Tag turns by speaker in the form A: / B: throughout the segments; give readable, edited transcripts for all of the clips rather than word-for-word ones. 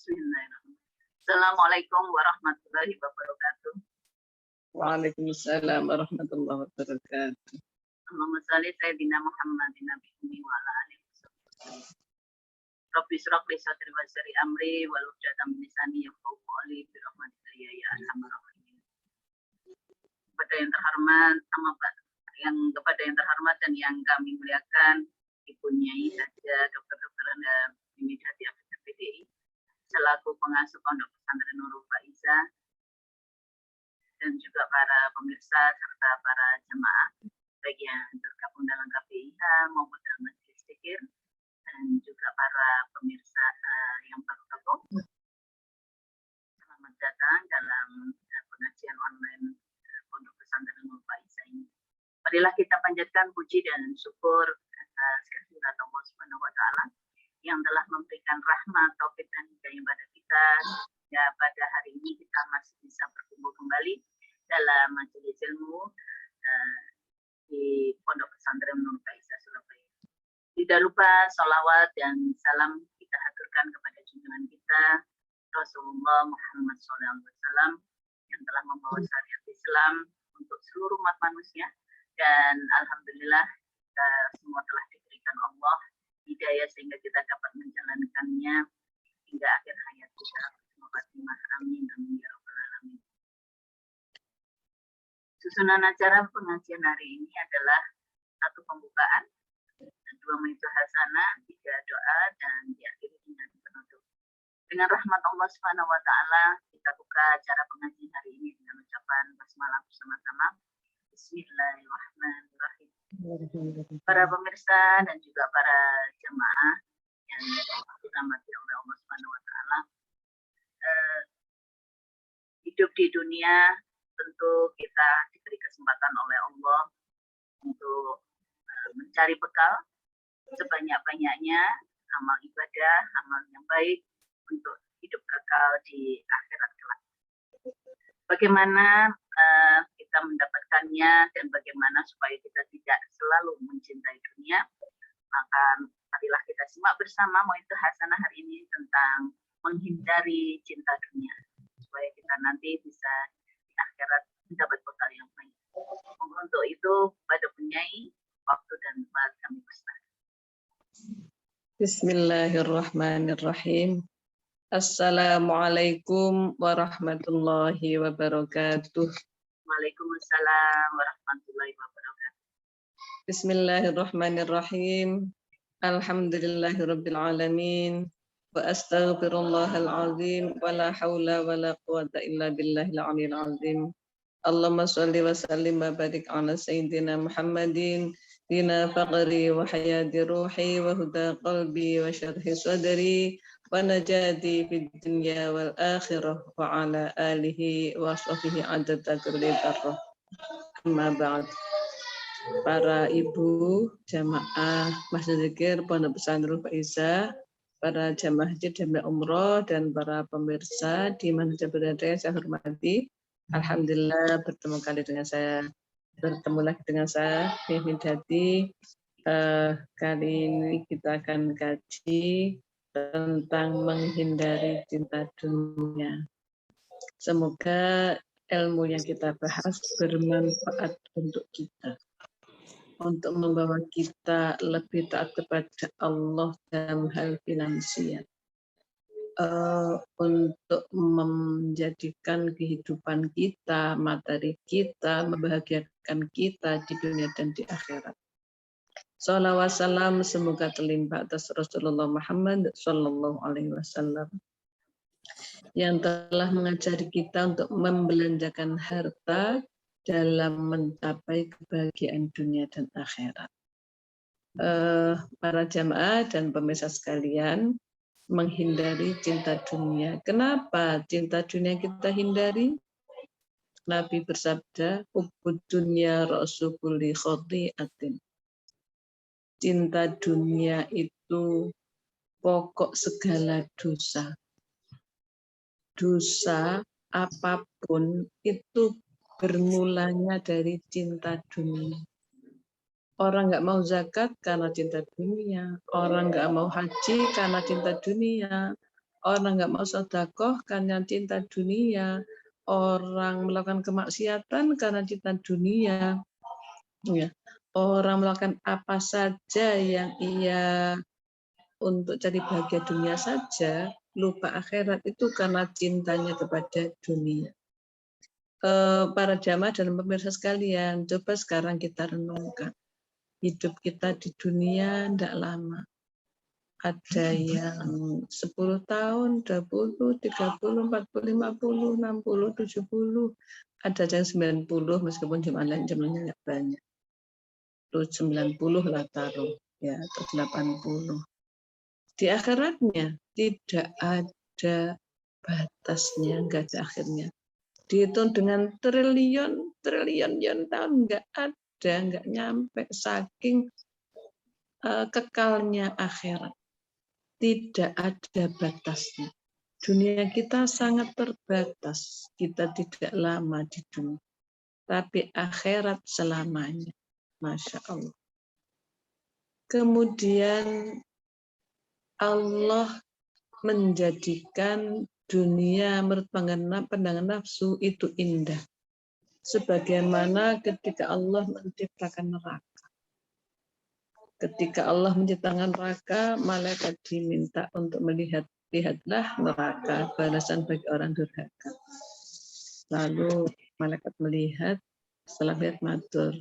A: Bismillahirrahmanirrahim. Assalamualaikum warahmatullahi wabarakatuh.
B: Waalaikumsalam warahmatullahi wabarakatuh.
A: Allahumma shalli sayyidina Muhammadin nabiyyi wa ala alihi wasallam. Rabbi shrah li sadri wa yassir amri wa hlul 'uqdatam min lisani yafqahu qawli bi rahmatika ya arhamar rahimin. Kepada yang terhormat, kepada yang terhormat dan yang kami muliakan, Ibu Nyai Haja Dr. Mimi Hati Afif PDI selaku pengasuh Pondok Pesantren Nurul Faizah, dan juga para pemirsa serta para jemaah baik yang tergabung dalam KPIH maupun dalam majelis zikir, dan juga para pemirsa yang baru gabung. Selamat datang dalam pengajian online Pondok Pesantren Nurul Faizah ini. Marilah kita panjatkan puji dan syukur atas kehadirat Allah Subhanahu wa taala yang telah memberikan rahmat, taufik dan hidayah pada kita. Ya, pada hari ini kita masih bisa berkumpul kembali dalam majelis ilmu di Pondok Pesantren Nurul Faizah Surabaya. Tidak lupa salawat dan salam kita haturkan kepada junjungan kita Rasulullah Muhammad SAW yang telah membawa syariat Islam untuk seluruh umat manusia, dan alhamdulillah kita semua telah diberikan Allah hidayah sehingga kita dapat menjalankannya hingga akhir hayat kita. Semoga amin amin ya rabbal alamin. Susunan acara pengajian hari ini adalah satu pembukaan, dua maitu hasanah, tiga doa, dan diakhiri dengan penutup. Dengan rahmat Allah Subhanahu wa taala, kita buka acara pengajian hari ini dengan ucapan basmalah bersama-sama. Bismillahirrahmanirrahim. Para pemirsa dan juga para jemaah yang dirahmati oleh Allah Subhanahu wa taala, hidup di dunia tentu kita diberi kesempatan oleh Allah untuk mencari bekal sebanyak-banyaknya, amal ibadah, amal yang baik untuk hidup kekal di akhirat kelak. Bagaimana kita mendapatkannya dan bagaimana supaya kita tidak selalu mencintai dunia, maka marilah kita simak bersama maitu hasanah hari ini tentang menghindari cinta dunia supaya kita nanti bisa di akhirat mendapat bekal yang baik. Untuk itu pada penyai waktu dan tempat kami persilakan.
B: Bismillahirrahmanirrahim. Assalamualaikum warahmatullahi wabarakatuh.
A: Waalaikumsalam warahmatullahi wabarakatuh.
B: Bismillahirrahmanirrahim. Alhamdulillahirabbil alamin. Wa astaghfirullahal azim wa la haula wa la quwata illa billahil aliyil azim. Allahumma shalli wa sallim wa barik ala sayyidina Muhammadin dina faqri wa hayati ruhi wa huda qalbi wa syarhi sadri wa najati fid dunya wal akhirah wa ala alihi wa sahbihi adada kulli darrah. Amma ba'd. Para ibu jamaah Masjid Zikir Pondok Pesantren Nurul Faizah, para jamaah haji dan umroh, dan para pemirsa di mana saja berada yang saya hormati, alhamdulillah bertemu lagi dengan saya Mimi Hati. Kali ini kita akan kaji tentang menghindari cinta dunia. Semoga ilmu yang kita bahas bermanfaat untuk kita, untuk membawa kita lebih taat kepada Allah dalam hal finansial, untuk menjadikan kehidupan kita, materi kita, membahagiakan kita di dunia dan di akhirat. Shalawat salam semoga terlimpah atas Rasulullah Muhammad Sallallahu Alaihi Wasallam yang telah mengajari kita untuk membelanjakan harta dalam mencapai kebahagiaan dunia dan akhirat. Para jamaah dan pemirsa sekalian, menghindari cinta dunia. Kenapa cinta dunia kita hindari? Nabi bersabda, "Hubbud dunya ra'su kulli khati'atin." Cinta dunia itu pokok segala dosa. Dosa apapun itu bermulanya dari cinta dunia. Orang nggak mau zakat karena cinta dunia. Orang nggak mau haji karena cinta dunia. Orang nggak mau sedekah karena cinta dunia, orang melakukan kemaksiatan karena cinta dunia, ya. Orang melakukan apa saja yang ia untuk cari bahagia dunia saja, lupa akhirat itu karena cintanya kepada dunia. Para jamaah dan pemirsa sekalian, coba sekarang kita renungkan. Hidup kita di dunia tidak lama. Ada yang 10 tahun, 20, 30, 40, 50, 60, 70. Ada yang 90 meskipun jumlahnya nggak banyak. Terus 90 lah taruh, ya, atau 80. Di akhiratnya tidak ada batasnya, nggak ada akhirnya. Dihitung dengan triliun tahun nggak ada, nggak nyampe, saking kekalnya akhirat. Tidak ada batasnya. Dunia kita sangat terbatas. Kita tidak lama di dunia. Tapi akhirat selamanya. Masya Allah. Kemudian Allah menjadikan dunia menurut pandangan nafsu itu indah. Sebagaimana ketika Allah menciptakan neraka. Ketika Allah menciptakan neraka, malaikat diminta untuk lihatlah neraka, balasan bagi orang durhaka. Lalu malaikat melihat, setelah lihat matur,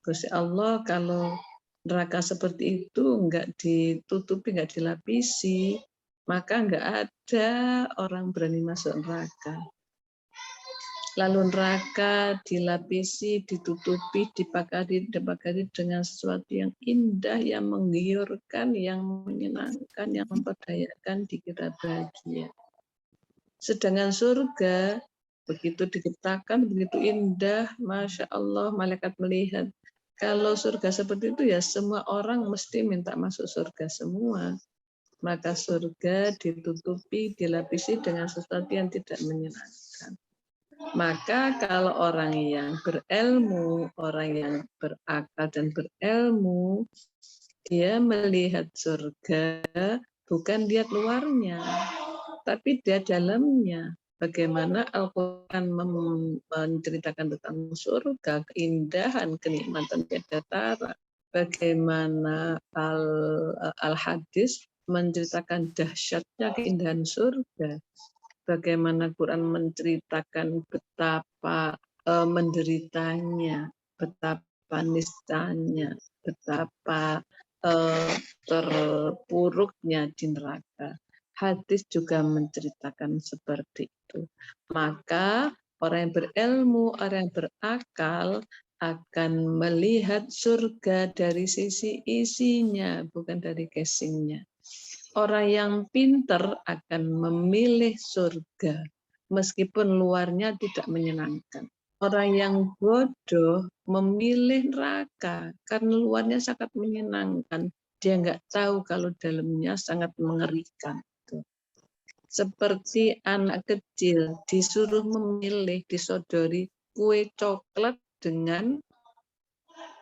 B: Gusti Allah, kalau neraka seperti itu enggak ditutupi, enggak dilapisi, maka enggak ada orang berani masuk neraka. Lalu neraka dilapisi, ditutupi, dipagari dengan sesuatu yang indah, yang menggiurkan, yang menyenangkan, yang memperdayakan, dikira bahagia. Sedangkan surga begitu diciptakan, begitu indah, Masya Allah, malaikat melihat. Kalau surga seperti itu ya semua orang mesti minta masuk surga semua. Maka surga ditutupi, dilapisi dengan sesuatu yang tidak menyenangkan. Maka kalau orang yang berilmu, orang yang berakal dan berilmu, dia melihat surga bukan lihat luarnya, tapi dia dalamnya. Bagaimana Al-Quran menceritakan tentang surga, keindahan, kenikmatan tiada tara. Bagaimana Al-Hadis menceritakan dahsyatnya keindahan surga. Bagaimana Quran menceritakan betapa menderitanya, betapa nistanya, betapa terpuruknya di neraka. Hadis juga menceritakan seperti itu. Maka orang yang berilmu, orang yang berakal akan melihat surga dari sisi isinya, bukan dari casingnya. Orang yang pintar akan memilih surga, meskipun luarnya tidak menyenangkan. Orang yang bodoh memilih neraka, karena luarnya sangat menyenangkan. Dia nggak tahu kalau dalamnya sangat mengerikan. Seperti anak kecil disuruh memilih, disodori kue coklat dengan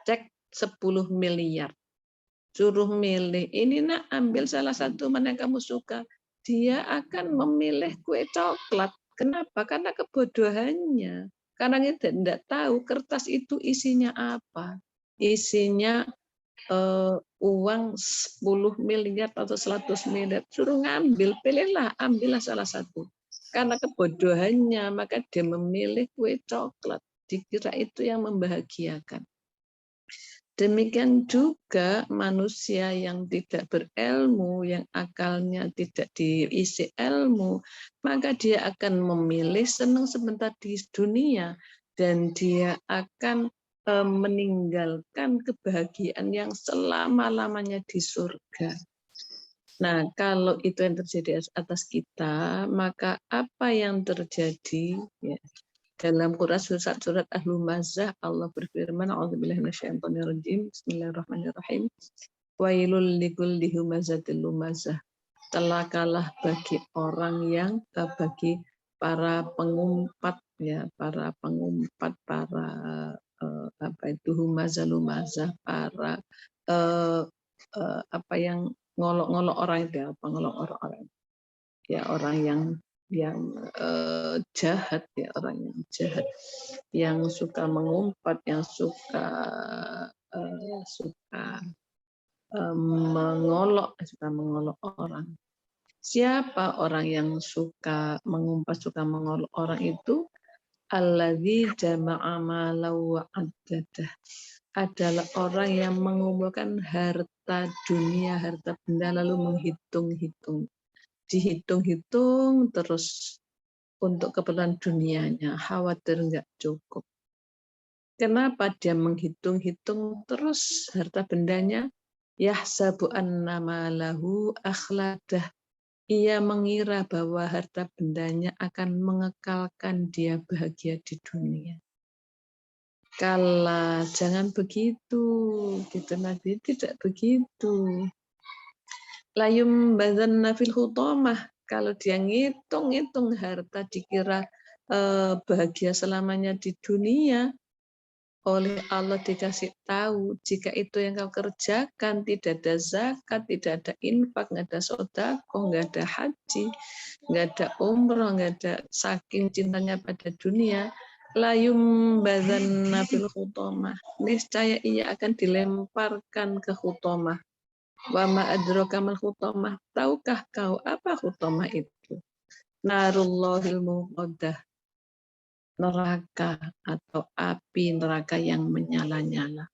B: cek 10 miliar. Suruh milih, ini nak ambil salah satu mana yang kamu suka. Dia akan memilih kue coklat. Kenapa? Karena kebodohannya. Karena dia tidak tahu kertas itu isinya apa. Isinya uang 10 miliar atau 100 miliar. Suruh ngambil, pilihlah, ambillah salah satu. Karena kebodohannya, maka dia memilih kue coklat. Dikira itu yang membahagiakan. Demikian juga manusia yang tidak berilmu, yang akalnya tidak diisi ilmu, maka dia akan memilih senang sebentar di dunia dan dia akan meninggalkan kebahagiaan yang selama-lamanya di surga. Nah, kalau itu yang terjadi atas kita, maka apa yang terjadi? Ya, dalam Quran surat Al-Humazah Allah berfirman, A'udzubillahi minasyaitonirrajim. Bismillahirrahmanirrahim. Wailul likulli humazatil lumazah. Celakalah bagi orang yang bagi para pengumpat ya, para pengumpat, para apa itu humazah lumazah, para apa yang ngolok-ngolok orang itu, apa ngolok orang. ya orang yang jahat, ya orang yang jahat, yang suka mengumpat, yang suka mengolok orang. Siapa orang yang suka mengumpat, suka mengolok orang itu? Alladzi jama'a malan wa addadah. Adalah orang yang mengumpulkan harta dunia, harta benda, lalu menghitung-hitung. Dihitung-hitung terus untuk keperluan dunianya, khawatir nggak cukup. Kenapa dia menghitung-hitung terus harta bendanya? Yahsabu anna malahu akhladah. Ia mengira bahwa harta bendanya akan mengekalkan dia bahagia di dunia. Kala, jangan begitu. Gitu Nabi, tidak begitu. Layum bazanna fil hutamah. Kalau dia ngitung-ngitung harta dikira bahagia selamanya di dunia, oleh Allah dikasih tahu jika itu yang kau kerjakan tidak ada zakat, tidak ada infak, nggak ada sedekah, nggak ada haji, nggak ada umroh, nggak ada, saking cintanya pada dunia, layum bazan nabil khutomah, niscaya ia akan dilemparkan ke khutomah. Wa ma adraka mal khutomah, tahukah kau apa khutomah itu? Narullahil muqaddah, neraka atau api neraka yang menyala-nyala,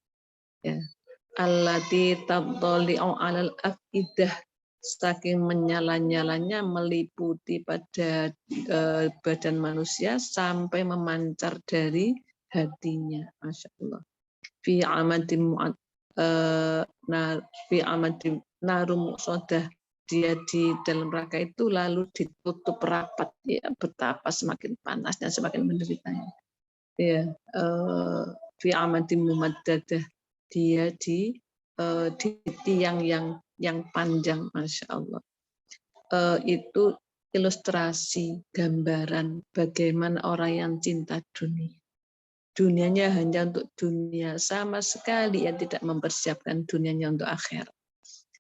B: ya. Allati tadhali'u 'alal afidah, saking menyala-nyalanya meliputi pada badan manusia sampai memancar dari hatinya. Masya Allah. Fi amadim fi amadim narum sodah, dia di dalam neraka itu lalu ditutup rapat, ya, betapa semakin panasnya, semakin menderitanya, ya. Fi amadim mumaddadah, dia di tiang yang panjang. Masya Allah. Itu ilustrasi, gambaran bagaimana orang yang cinta dunia. Dunianya hanya untuk dunia, sama sekali ia tidak mempersiapkan dunianya untuk akhirat.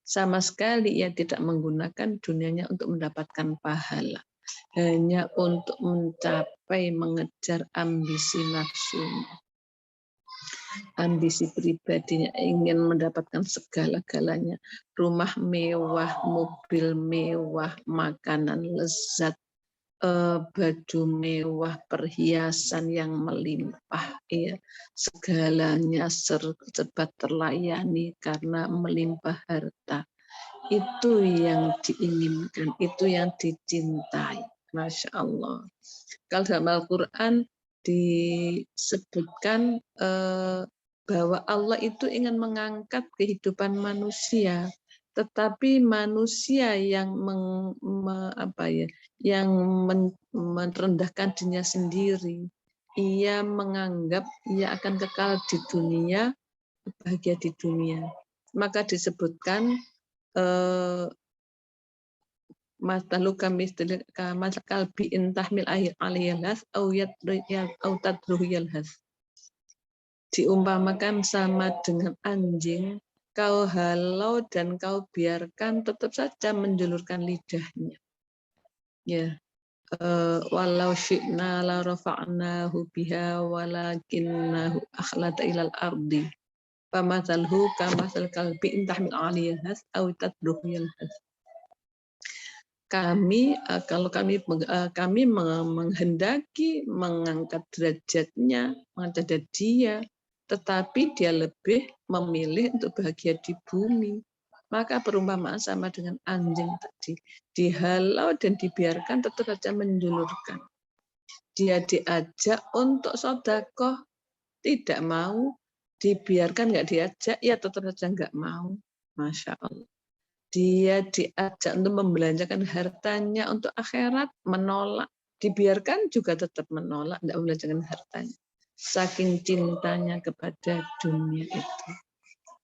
B: Sama sekali ia tidak menggunakan dunianya untuk mendapatkan pahala, hanya untuk mencapai, mengejar ambisi nafsunya, ambisi pribadinya, ingin mendapatkan segala-galanya, rumah mewah, mobil mewah, makanan lezat, baju mewah, perhiasan yang melimpah, ya, segalanya serba terlayani karena melimpah harta. Itu yang diinginkan, itu yang dicintai. Masya Allah. Kalau dalam Al-Quran disebutkan bahwa Allah itu ingin mengangkat kehidupan manusia, tetapi manusia yang yang merendahkan dirinya sendiri. Ia menganggap ia akan kekal di dunia, bahagia di dunia. Maka disebutkan matalu kami kalbi intahmil aliyalhas au tadruhu yalhas. Diumpamakan sama dengan anjing, kau halau dan kau biarkan tetap saja menjulurkan lidahnya. Ya, walau syi'na la rafa'nahu biha walakinnahu akhlada ilal ardi. Famathalhu kamathal kalbi intahmil aliyalhas au tadruhu yalhas. Kalau kami menghendaki mengangkat derajatnya, mengangkat dia, tetapi dia lebih memilih untuk bahagia di bumi. Maka perumpamaan sama dengan anjing tadi, dihalau dan dibiarkan tetap saja menjulurkan. Dia diajak untuk sedekah, tidak mau, dibiarkan nggak diajak, ya tetap saja nggak mau. Masya Allah. Dia diajak untuk membelanjakan hartanya untuk akhirat, menolak. Dibiarkan juga tetap menolak, tidak membelanjakan hartanya. Saking cintanya kepada dunia itu.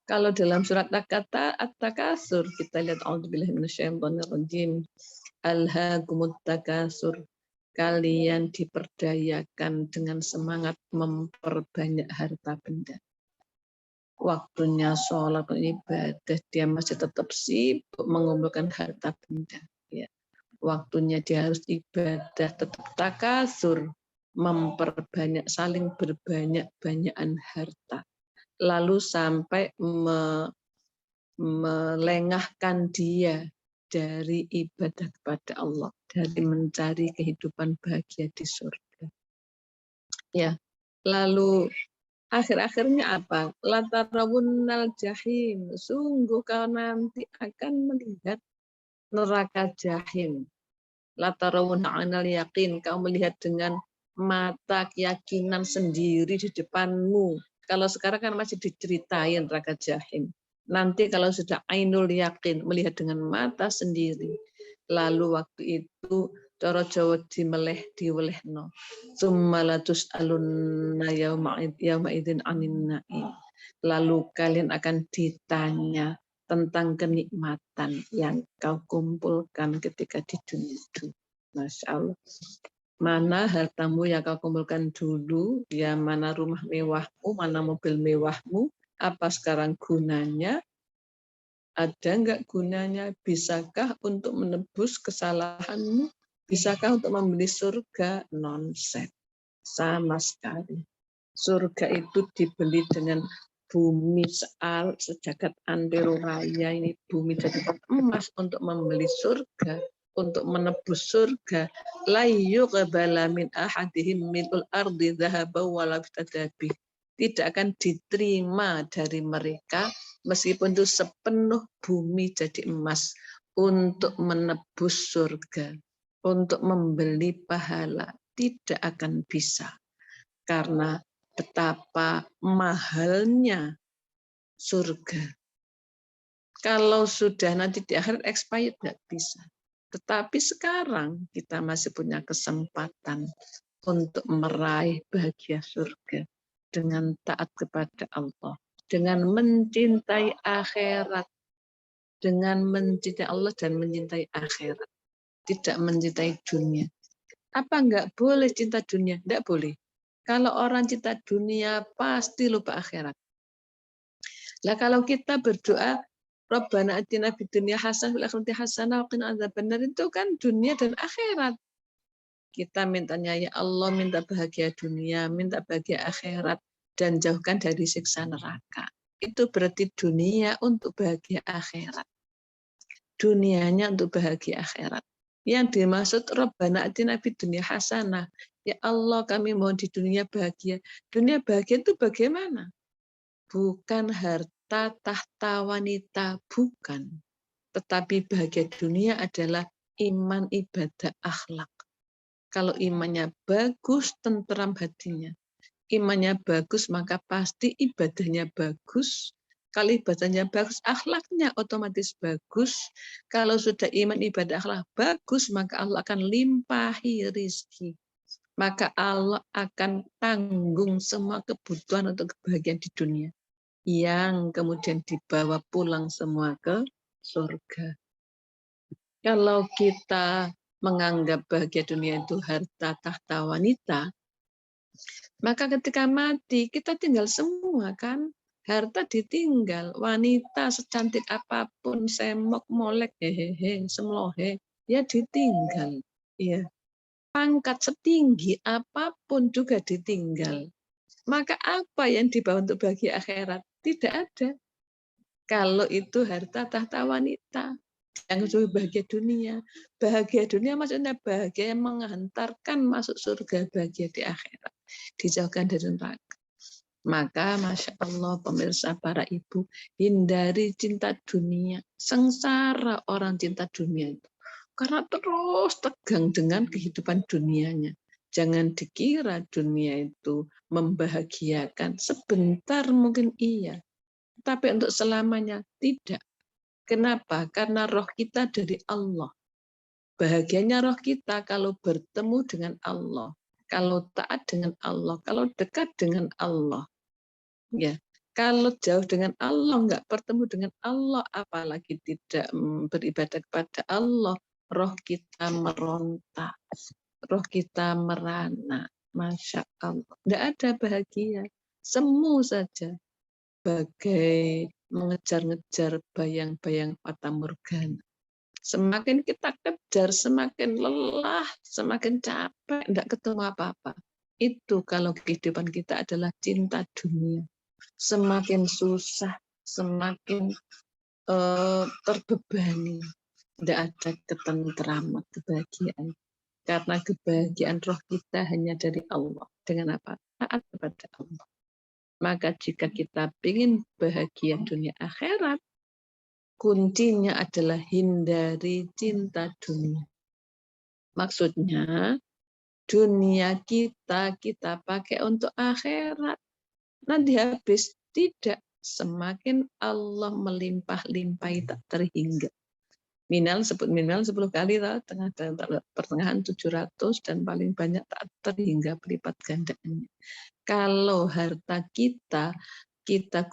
B: Kalau dalam surat At-Takasur, kita lihat A'udzubillahi minasyaitonirrajim. Alhaakumut takasur. Kalian diperdayakan dengan semangat memperbanyak harta benda. Waktunya sholat ibadah, dia masih tetap sibuk mengumpulkan harta benda. Ya. waktunya dia harus ibadah, tetap takasur, memperbanyak, saling berbanyak-banyakan harta. Lalu sampai melengahkan dia dari ibadah kepada Allah, dari mencari kehidupan bahagia di surga. Ya, lalu akhir-akhirnya apa? Latarawunnal jahim. Sungguh kau nanti akan melihat neraka jahim. Latarawunna anal yakin. Kau melihat dengan mata keyakinan sendiri di depanmu. Kalau sekarang kan masih diceritain neraka jahim. Nanti kalau sudah ainul yakin, melihat dengan mata sendiri. Lalu waktu itu cara Jawa diwelehno. Summalatus alunna yauma idzin anin naim. Lalu kalian akan ditanya tentang kenikmatan yang kau kumpulkan ketika di dunia. Masya Allah. Mana hartamu yang kau kumpulkan dulu, ya mana rumah mewahmu, mana mobil mewahmu, apa sekarang gunanya? Ada enggak gunanya? Bisakah untuk menebus kesalahanmu? Bisakah untuk membeli surga? Nonsen. Sama sekali. Surga itu dibeli dengan bumi sejagat antero raya ini, bumi jadi emas untuk membeli surga, untuk menebus surga. La yuqbala min ahadihim mil'ul ardi dhahaba wala bitadabi. Tidak akan diterima dari mereka meskipun itu sepenuh bumi jadi emas untuk menebus surga, untuk membeli pahala. Tidak akan bisa. Karena betapa mahalnya surga. Kalau sudah nanti di akhirat expired nggak bisa. Tetapi sekarang kita masih punya kesempatan untuk meraih bahagia surga dengan taat kepada Allah, dengan mencintai akhirat, dengan mencintai Allah dan mencintai akhirat, tidak mencintai dunia. Apa enggak boleh cinta dunia? Enggak boleh. Kalau orang cinta dunia pasti lupa akhirat. Lah kalau kita berdoa Rabbana atina fid dunya hasanah wa fil akhirati hasanah wa qina adzabannar, itu kan dunia dan akhirat. Kita mintanya ya Allah, minta bahagia dunia, minta bahagia akhirat, dan jauhkan dari siksa neraka. Itu berarti dunia untuk bahagia akhirat. Dunianya untuk bahagia akhirat. Yang dimaksud Rabbana atina fid dunya hasanah. Ya Allah, kami mohon di dunia bahagia. Dunia bahagia itu bagaimana? Bukan harta, tahta, wanita, bukan. Tetapi bahagia dunia adalah iman, ibadah, akhlak. Kalau imannya bagus, tentram hatinya. Imannya bagus, maka pasti ibadahnya bagus. Kalau ibadahnya bagus, akhlaknya otomatis bagus. Kalau sudah iman, ibadah, akhlak bagus, maka Allah akan limpahi rizki. Maka Allah akan tanggung semua kebutuhan untuk kebahagiaan di dunia. Yang kemudian dibawa pulang semua ke surga. Kalau kita menganggap bahagia dunia itu harta, tahta, wanita, maka ketika mati kita tinggal semua kan. Harta ditinggal, wanita secantik apapun, semok, molek, hehehe, semlohe, ya ditinggal. Ya. Pangkat setinggi apapun juga ditinggal. Maka apa yang dibawa untuk bahagia akhirat? Tidak ada. Kalau itu harta, tahta, wanita. Yang bahagia dunia. Bahagia dunia maksudnya bahagia yang menghantarkan masuk surga, bahagia di akhirat. Dijauhkan dari neraka. Maka Masya Allah pemirsa para ibu, hindari cinta dunia. Sengsara orang cinta dunia itu. Karena terus tegang dengan kehidupan dunianya. Jangan dikira dunia itu membahagiakan. Sebentar mungkin iya. Tapi untuk selamanya tidak. Kenapa? Karena roh kita dari Allah. Bahagianya roh kita kalau bertemu dengan Allah, kalau taat dengan Allah, kalau dekat dengan Allah. Ya, kalau jauh dengan Allah, nggak bertemu dengan Allah, apalagi tidak beribadah kepada Allah, roh kita meronta, roh kita merana. Masya Allah. Nggak ada bahagia. Semu saja. Bagai mengejar-ngejar bayang-bayang fata morgana. Semakin kita kejar, semakin lelah, semakin capek, tidak ketemu apa-apa. Itu kalau kehidupan kita adalah cinta dunia. Semakin susah, semakin terbebani. Tidak ada ketentraman, kebahagiaan. Karena kebahagiaan roh kita hanya dari Allah. Dengan apa? Taat kepada Allah. Maka jika kita ingin bahagia dunia akhirat, kuncinya adalah hindari cinta dunia. Maksudnya, dunia kita pakai untuk akhirat. Nanti habis, tidak. Semakin Allah melimpah-limpahi tak terhingga. Sebut minimal 10 kali, pertengahan 700 dan paling banyak tak terhingga berlipat gandaannya. Kalau harta kita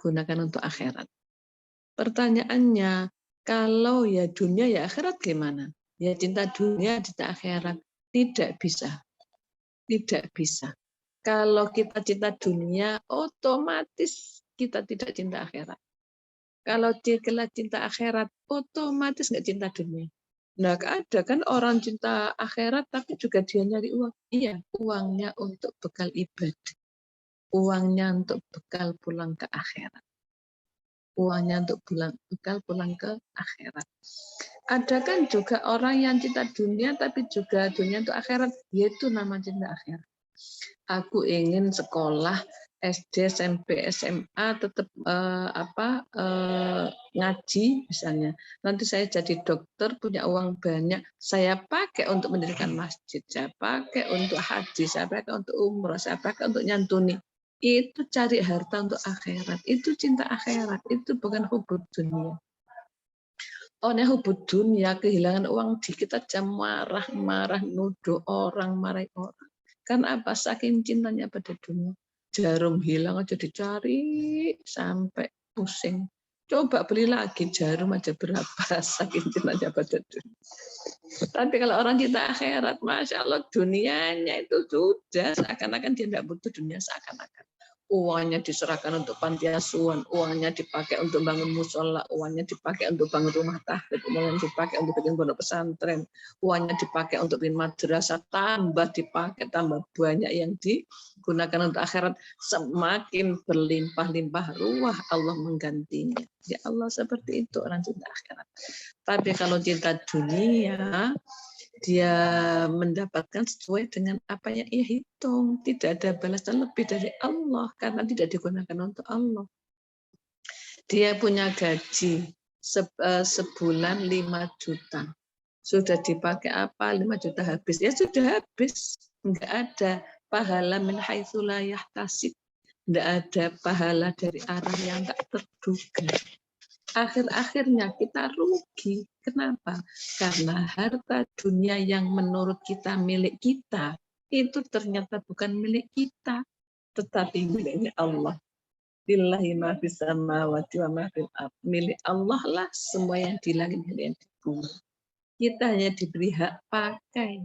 B: gunakan untuk akhirat. Pertanyaannya, kalau ya dunia ya akhirat gimana? Ya cinta dunia, cinta akhirat. Tidak bisa. Tidak bisa. Kalau kita cinta dunia, otomatis kita tidak cinta akhirat. Kalau kita cinta akhirat, otomatis nggak cinta dunia. Nah, ada kan orang cinta akhirat, tapi juga dia nyari uang. Iya, uangnya untuk bekal ibadah. Uangnya untuk bekal pulang ke akhirat. Uangnya untuk bekal pulang ke akhirat. Ada kan juga orang yang cinta dunia, tapi juga dunia untuk akhirat. Yaitu nama cinta akhirat. Aku ingin sekolah SD, SMP, SMA tetap ngaji misalnya. Nanti saya jadi dokter, punya uang banyak, saya pakai untuk mendirikan masjid, saya pakai untuk haji, saya pakai untuk umroh, saya pakai untuk nyantuni. Itu cari harta untuk akhirat, itu cinta akhirat, itu bukan hubud dunia. Hubud dunia, kehilangan uang dikit aja marah-marah, nuduh orang, marahi orang. Karena apa? Saking cintanya pada dunia. Jarum hilang aja dicari sampai pusing. Coba beli lagi jarum aja berapa, saking cintanya pada dunia. Tapi kalau orang cinta akhirat, Masya Allah, dunianya itu sudah seakan-akan dia tidak butuh dunia, seakan-akan. Uangnya diserahkan untuk panti asuhan, uangnya dipakai untuk bangun musola, uangnya dipakai untuk bangun rumah tahfidz, uangnya dipakai untuk bikin pondok pesantren, uangnya dipakai untuk bikin madrasah, tambah dipakai, tambah banyak yang digunakan untuk akhirat. Semakin berlimpah-limpah ruah Allah menggantinya. Ya Allah, seperti itu orang cinta akhirat. Tapi kalau cinta dunia, dia mendapatkan sesuai dengan apa yang ia hitung. Tidak ada balasan lebih dari Allah karena tidak digunakan untuk Allah. Dia punya gaji sebulan 5 juta. Sudah dipakai apa? 5 juta habis. Ya sudah habis. Enggak ada pahala min haitsu la yahtasib. Enggak ada pahala dari arah yang tak terduga. Akhir-akhirnya kita rugi. Kenapa? Karena harta dunia yang menurut kita milik kita, itu ternyata bukan milik kita, tetapi miliknya Allah. Lillahi ma fis samawati wa ma fil ardh. Milik Allah lah semua yang di langit dan yang di bumi. Kita hanya diberi hak pakai.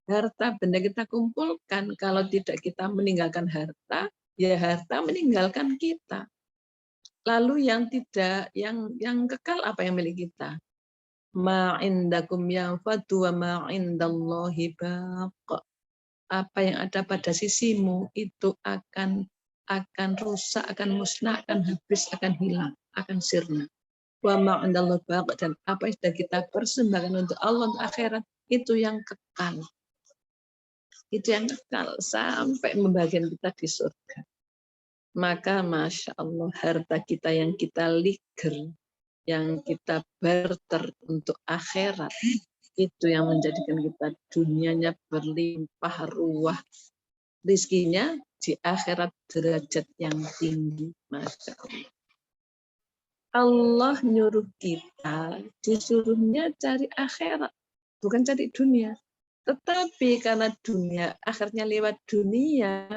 B: Harta benda kita kumpulkan, kalau tidak kita meninggalkan harta, ya harta meninggalkan kita. Lalu yang tidak, yang kekal apa yang milik kita? Ma indakum yanfadu wa ma indallahi baq. Apa yang ada pada sisimu itu akan rusak, akan musnah, akan habis, akan hilang, akan sirna. Wa ma indallahi baq, dan apa yang sudah kita persembahkan untuk Allah untuk akhirat itu yang kekal. Itu yang kekal sampai membagikan kita di surga. Maka Masya Allah, harta kita yang kita liger, yang kita barter untuk akhirat, itu yang menjadikan kita dunianya berlimpah ruah. Rizkinya di akhirat derajat yang tinggi. Masya Allah. Allah nyuruh kita, disuruhnya cari akhirat, bukan cari dunia. Tetapi karena dunia, akhirnya lewat dunia,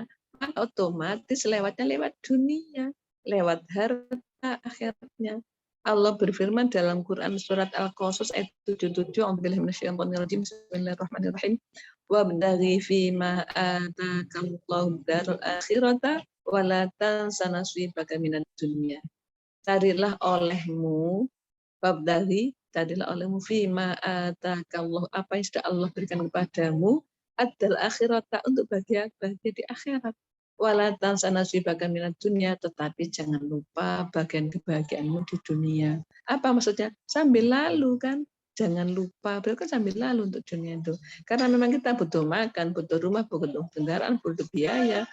B: otomatis lewatnya lewat dunia, lewat harta akhirnya. Allah berfirman dalam Quran surat Al-Qasas ayat 77, Bismillahirrahmanirrahim. Wabtaghi fima atakallahu darul akhirata wa la tansa nasibaka minad dunya. Carilah olehmu, wabtaghi, Carilah olehmu fima atakallah, apa yang sudah Allah berikan kepadamu, adalah akhirat, untuk bahagia di akhirat. Wala tansa nasibaka minad dunya, tetapi jangan lupa bagian kebahagiaanmu di dunia. Apa maksudnya? Sambil lalu kan, jangan lupa, berarti kan sambil lalu untuk dunia itu. Karena memang kita butuh makan, butuh rumah, butuh kendaraan, butuh biaya,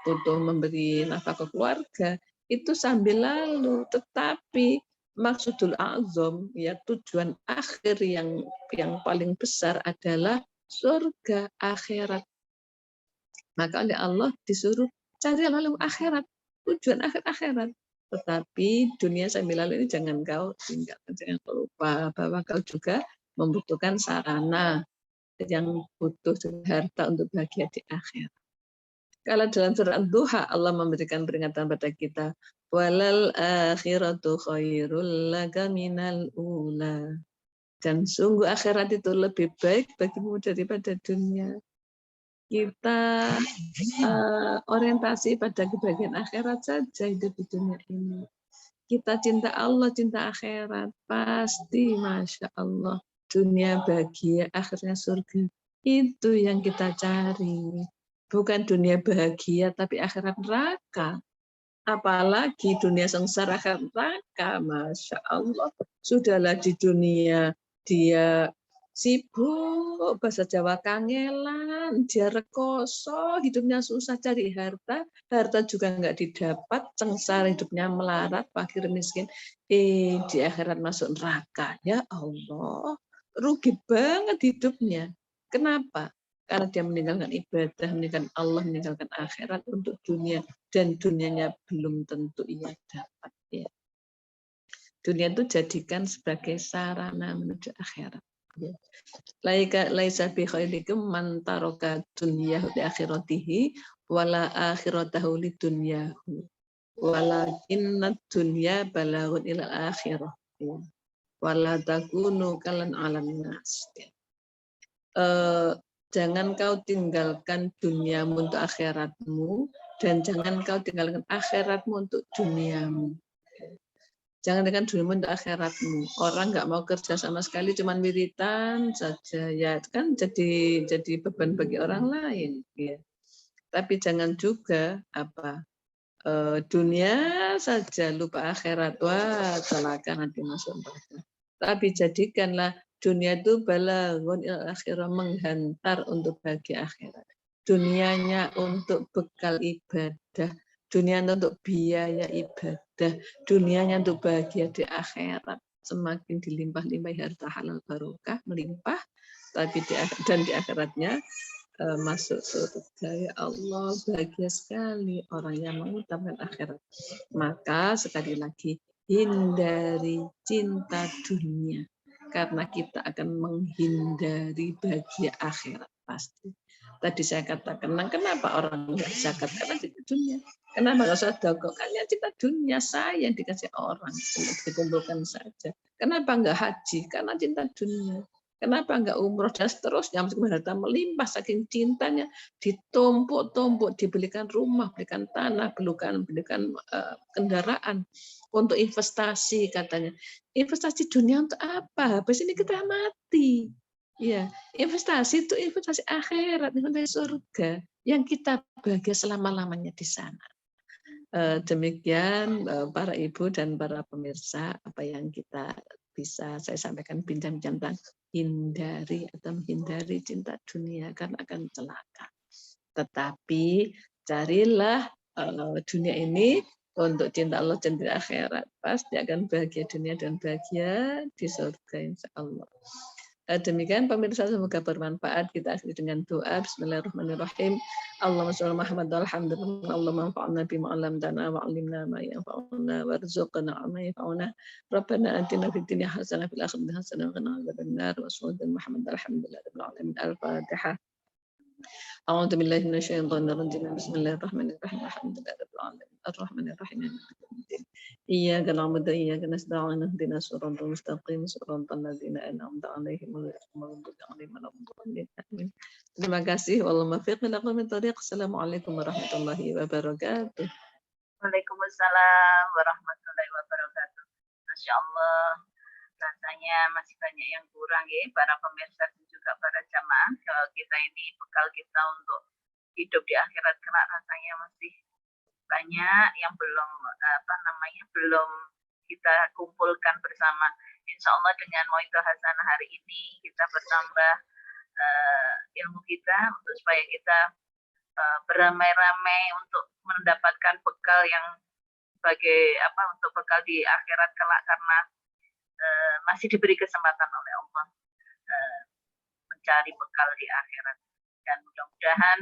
B: butuh memberi nafkah ke keluarga, itu sambil lalu. Tetapi maksudul azam, ya tujuan akhir yang paling besar adalah surga akhirat. Maka oleh Allah disuruh cari lalu akhirat, tujuan akhir akhirat. Tetapi dunia sambil lalu ini jangan kau tinggalkan, jangan kau lupa bahwa kau juga membutuhkan sarana yang butuh harta untuk bahagia di akhirat. Kalau dalam surat Duha Allah memberikan peringatan pada kita, walal akhiratu khairul laka minal ula. Dan sungguh akhirat itu lebih baik bagimu daripada dunia. Kita orientasi pada kebahagiaan akhirat saja hidup di dunia ini. Kita cinta Allah, cinta akhirat, pasti Masya Allah dunia bahagia, akhirnya surga. Itu yang kita cari. Bukan dunia bahagia, tapi akhirat neraka. Apalagi dunia sengsara, akhirat neraka. Masya Allah. Sudahlah di dunia dia sibuk, bahasa Jawa kangelan, dia rekoso, hidupnya susah cari harta, harta juga nggak didapat, sengsara hidupnya melarat, fakir miskin. Di akhirat masuk neraka. Ya Allah, rugi banget hidupnya. Kenapa? Karena dia meninggalkan ibadah, meninggalkan Allah, meninggalkan akhirat untuk dunia, dan dunianya belum tentu ia dapat. Ya. Dunia itu jadikan sebagai sarana menuju akhirat. Ya. Laisa bi khairikum man taraka dunyahu li akhiratihi wala akhiratahu li dunyahu. Walakinnad dunya balaghun ilal akhirah. Ya. Wala takunu kalan 'alan nas. Jangan kau tinggalkan duniamu untuk akhiratmu, dan jangan kau tinggalkan akhiratmu untuk duniamu. Jangan dengan duniamu untuk akhiratmu. Orang nggak mau kerja sama sekali, cuman wiritan saja, ya kan jadi beban bagi orang lain. Ya. Tapi jangan juga dunia saja lupa akhirat. Wah, celaka nanti masuk neraka. Tapi jadikanlah dunia itu balaghun ilal akhirah, menghantar untuk bahagia akhirat. Dunianya untuk bekal ibadah, dunianya untuk biaya ibadah, dunianya untuk bahagia di akhirat. Semakin dilimpah-limpahi harta halal barokah, melimpah, tapi di akhiratnya masuk surga. Ya Allah, bahagia sekali orang yang mengutamakan akhirat. Maka sekali lagi, hindari cinta dunia, karena kita akan menghindari bahagia akhirat pasti. Tadi saya katakan, kenapa orang nggak zakat? Karena cinta dunia. Kenapa nggak usah dagang? Karena cinta dunia, saya yang dikasih orang, dikumpulkan saja. Kenapa nggak haji? Karena cinta dunia. Kenapa nggak umroh dan seterusnya, meskipun harta melimpah saking cintanya, ditumpuk-tumpuk, dibelikan rumah, belikan tanah, belikan kendaraan untuk investasi katanya. Investasi dunia untuk apa? Habis ini kita mati. Ya, investasi itu investasi akhirat, investasi surga yang kita bahagia selama-lamanya di sana. Demikian para ibu dan para pemirsa, apa yang kita bisa saya sampaikan bincang-bincang tentang menghindari cinta dunia karena akan celaka. Tetapi carilah dunia ini untuk cinta Allah dan di akhirat, pasti akan bahagia dunia dan bahagia di surga insya Allah. Demikian pemirsa, semoga bermanfaat. Kita akhiri dengan doa. Bismillahirrahmanirrahim. Allahumma sholli Muhammad alhamdulillah. Allahumma anfa'na bima 'allamtana wa 'allimna ma yanfa'una warzuqna ma yanfa'una. Rabbana atina fid dunya hasanah fil akhirati hasanah wa qina adzabannar. Wa sallallahu Muhammad alhamdulillah rabbil alamin. Al-Fatihah. A'udzu billahi minasyaitonir rajim. Bismillahirrahmanirrahim. Alhamdulillahirabbil alamin. Arrahmanir rahim. Iyyaka na'budu wa iyyaka nasta'in. Ihdinas siratal mustaqim. Siratal ladzina an'amta 'alaihim ghairil maghdubi 'alaihim waladdallin. Terima kasih. Wallahu muwaffiq ila aqwamit thoriq. Assalamualaikum warahmatullahi wabarakatuh.
A: Waalaikumsalam warahmatullahi wabarakatuh. Masya Allah. rasanya masih banyak yang kurang ya, para pemirsa dan juga para jamaah. Kalau kita ini bekal kita untuk hidup di akhirat kelak rasanya masih banyak yang belum kita kumpulkan bersama. Insya Allah dengan Mauidhah Hasanah hari ini kita bertambah ilmu kita untuk supaya kita beramai-ramai untuk mendapatkan bekal yang untuk bekal di akhirat kelak, karena masih diberi kesempatan oleh Allah mencari bekal di akhirat. Dan mudah-mudahan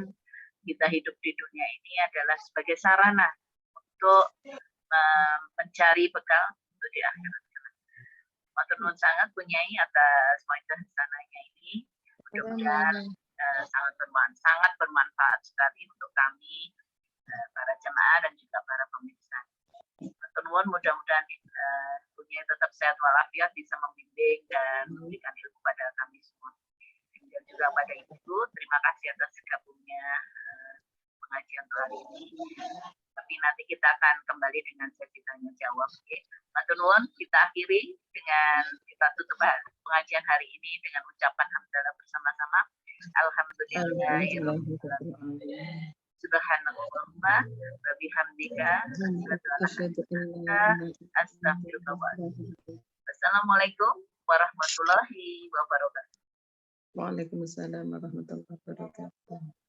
A: kita hidup di dunia ini adalah sebagai sarana untuk mencari bekal untuk di akhirat. Matur nuwun sangat Bunyai atas Mauidhah Hasanahnya ini. Mudah-mudahan sangat bermanfaat sekali untuk kami, para jemaah dan juga para pemirsa. Matur nuwun, mudah-mudahan Bunyai tetap sehat walafiat, bisa membimbing dan memberikan ilmu pada kami semua. Dan juga pada Ibu, terima kasih atas gabungnya pengajian hari ini. Tapi nanti kita akan kembali dengan sesi tanya jawab. Matur nuwun, kita akhiri dengan kita tutup pengajian hari ini dengan ucapan hamdalah bersama-sama. Alhamdulillah. Subhanallah wa bihamdika astagfirullah. Wassalamualaikum warahmatullahi wabarakatuh.
B: Waalaikumsalam warahmatullahi wabarakatuh.